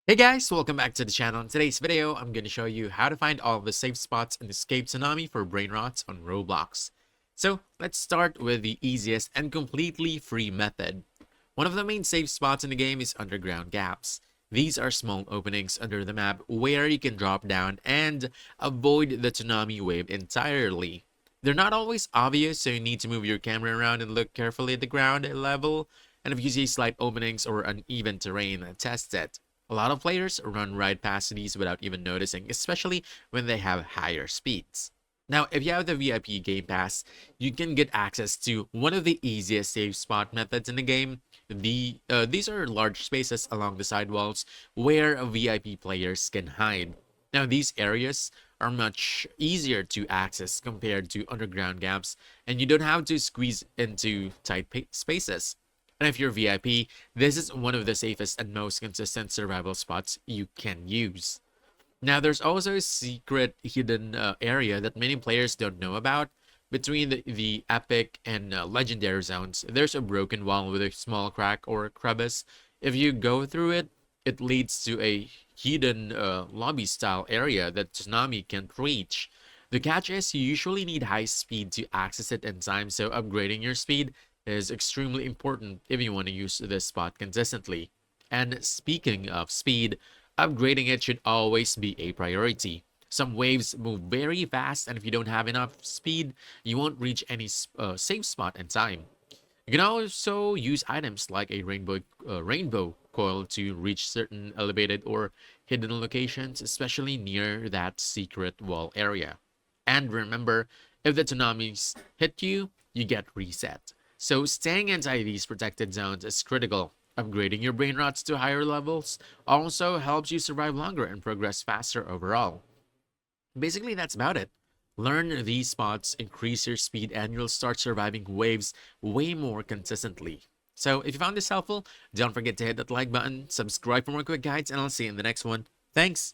Hey guys, welcome back to the channel. In today's video, I'm going to show you how to find all of the safe spots in Escape Tsunami for Brainrots on Roblox. So let's start with the easiest and completely free method. One of the main safe spots in the game is underground gaps. These are small openings under the map where you can drop down and avoid the tsunami wave entirely. They're not always obvious, so you need to move your camera around and look carefully at the ground level. And if you see slight openings or uneven terrain, test it. A lot of players run right past these without even noticing, especially when they have higher speeds. Now, if you have the VIP Game Pass, you can get access to one of the easiest save spot methods in the game. These are large spaces along the sidewalls where VIP players can hide. Now, these areas are much easier to access compared to underground gaps, and you don't have to squeeze into tight spaces. And if you're VIP, this is one of the safest and most consistent survival spots you can use. Now, there's also a secret hidden area that many players don't know about. Between the epic and legendary zones, there's a broken wall with a small crack or a crevice. If you go through it, it leads to a hidden lobby style area that Tsunami can't reach. The catch is you usually need high speed to access it in time, so upgrading your speed is extremely important if you want to use this spot consistently. And speaking of speed, upgrading it should always be a priority. Some waves move very fast, and if you don't have enough speed, you won't reach any safe spot in time. You can also use items like a rainbow coil to reach certain elevated or hidden locations, especially near that secret wall area. And remember, if the tsunamis hit you, you get reset. So staying inside these protected zones is critical. Upgrading your brain rots to higher levels also helps you survive longer and progress faster overall. Basically, that's about it. Learn these spots, increase your speed, and you'll start surviving waves way more consistently. So if you found this helpful, don't forget to hit that like button, subscribe for more quick guides, and I'll see you in the next one. Thanks!